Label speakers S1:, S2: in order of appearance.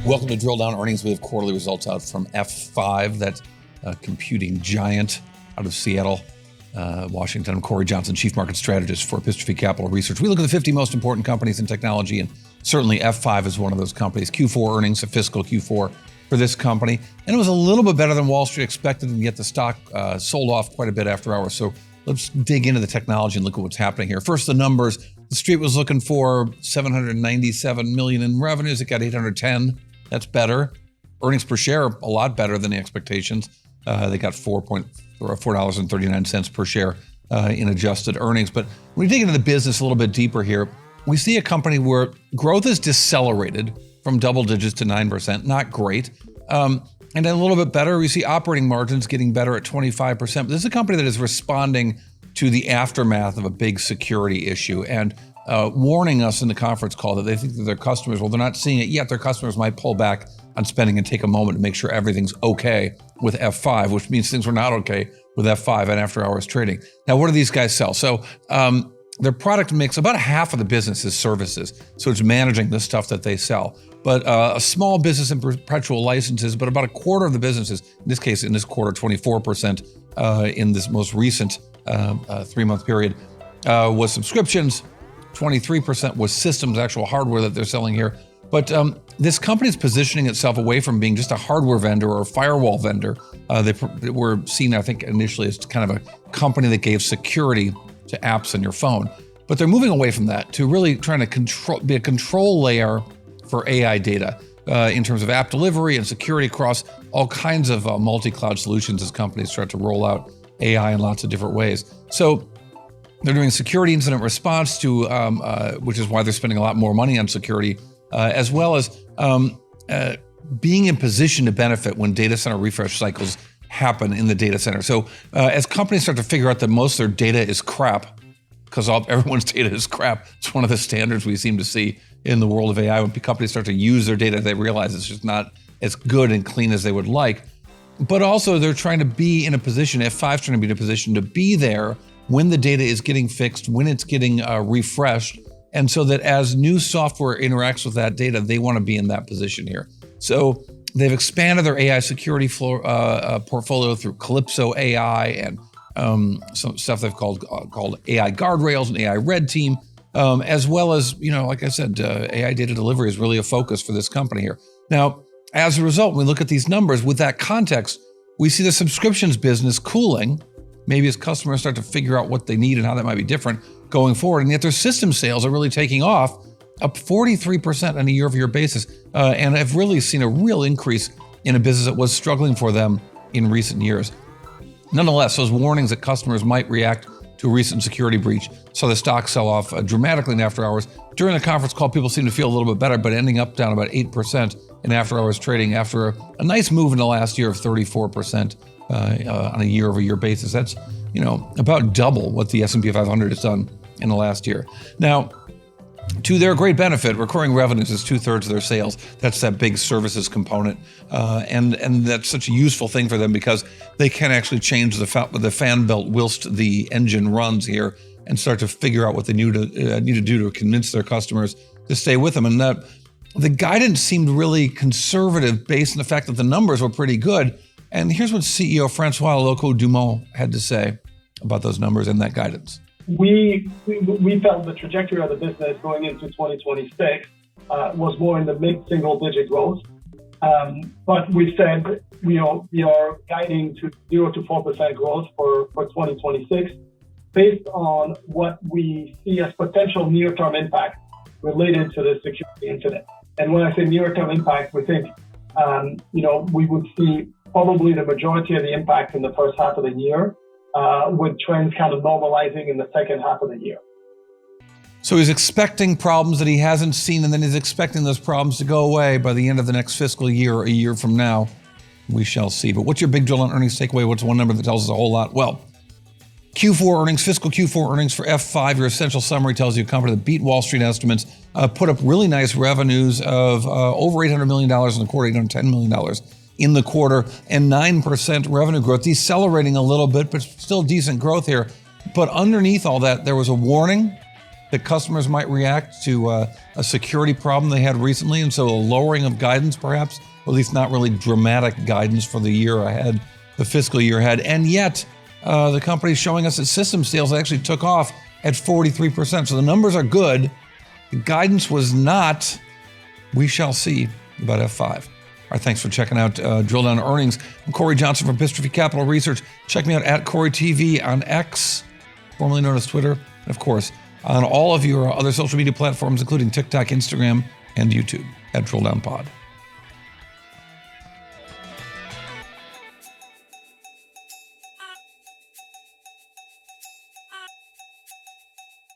S1: Welcome to Drill Down Earnings. We have quarterly results out from F5, that computing giant out of Seattle, Washington. I'm Cory Johnson, Chief Market Strategist for Epistrophy Capital Research. We look at the 50 most important companies in technology, and certainly F5 is one of those companies. Q4 earnings, a fiscal Q4 for this company. And it was a little bit better than Wall Street expected, and yet the stock sold off quite a bit after hours. So let's dig into the technology and look at what's happening here. First, the numbers. The street was looking for $797 million in revenues. It got 810. That's better. Earnings per share, a lot better than the expectations. They got $4.39 per share in adjusted earnings. But when we dig into the business a little bit deeper here, we see a company where growth is decelerated from double digits to 9%, not great. And then a little bit better, we see operating margins getting better at 25%. But this is a company that is responding to the aftermath of a big security issue and warning us in the conference call that they think that their customers, well, they're not seeing it yet, their customers might pull back on spending and take a moment to make sure everything's okay with F5, which means things were not okay with F5 and after hours trading. Now, what do these guys sell? So their product mix, about half of the business is services. So it's managing the stuff that they sell. But a small business in perpetual licenses, but about a quarter of the businesses, in this case, in this quarter, 24% in this most recent 3-month period, was subscriptions. 23% was systems, actual hardware that they're selling here. But this company is positioning itself away from being just a hardware vendor or a firewall vendor. They were seen, I think, initially as kind of a company that gave security to apps on your phone. But they're moving away from that to really trying to be a control layer for AI data in terms of app delivery and security across all kinds of multi-cloud solutions as companies start to roll out AI in lots of different ways. So they're doing security incident response to, which is why they're spending a lot more money on security, as well as being in position to benefit when data center refresh cycles happen in the data center. So as companies start to figure out that most of their data is crap, because everyone's data is crap, it's one of the standards we seem to see in the world of AI. When companies start to use their data, they realize it's just not as good and clean as they would like. But also they're trying to be in a position, F5's trying to be in a position to be there when the data is getting fixed, when it's getting refreshed, and so that as new software interacts with that data, they want to be in that position here. So they've expanded their AI security portfolio through Calypso AI and some stuff they've called AI guardrails and AI red team, as well as, like I said, AI data delivery is really a focus for this company here. Now, as a result, when we look at these numbers with that context, we see the subscriptions business cooling, maybe as customers start to figure out what they need and how that might be different going forward. And yet their system sales are really taking off, up 43% on a year-over-year basis, and have really seen a real increase in a business that was struggling for them in recent years. Nonetheless, those warnings that customers might react to a recent security breach saw the stock sell off dramatically in after hours. During the conference call, people seemed to feel a little bit better, but ending up down about 8% in after hours trading after a nice move in the last year of 34%. On a year-over-year basis. That's, about double what the S&P 500 has done in the last year. Now, to their great benefit, recurring revenues is 2/3 of their sales. That's that big services component. And that's such a useful thing for them because they can actually change the fan belt whilst the engine runs here and start to figure out what they need to do to convince their customers to stay with them. And the guidance seemed really conservative based on the fact that the numbers were pretty good. And here's what CEO François Locoh-Donou had to say about those numbers and that guidance.
S2: We felt the trajectory of the business going into 2026 was more in the mid-single-digit growth. But we said we are guiding to 0 to 4% growth for 2026 based on what we see as potential near-term impact related to the security incident. And when I say near-term impact, we think we would see probably the majority of the impact in the first half of the year, with trends kind of normalizing in the second half of the year.
S1: So he's expecting problems that he hasn't seen, and then he's expecting those problems to go away by the end of the next fiscal year or a year from now. We shall see. But what's your big drill on earnings takeaway? What's one number that tells us a whole lot? Well, Q4 earnings, fiscal Q4 earnings for F5, your essential summary tells you a company that beat Wall Street estimates, put up really nice revenues of over $800 million in the quarter, $810 million in the quarter, and 9% revenue growth, decelerating a little bit, but still decent growth here. But underneath all that, there was a warning that customers might react to a security problem they had recently, and so a lowering of guidance perhaps, or at least not really dramatic guidance for the year ahead, the fiscal year ahead. And yet, the company is showing us that system sales actually took off at 43%. So the numbers are good. The guidance was not. We shall see about F5. All right, thanks for checking out Drill Down Earnings. I'm Cory Johnson from Epistrophy Capital Research. Check me out at Cory TV on X, formerly known as Twitter, and of course, on all of your other social media platforms, including TikTok, Instagram, and YouTube at Drill Down Pod.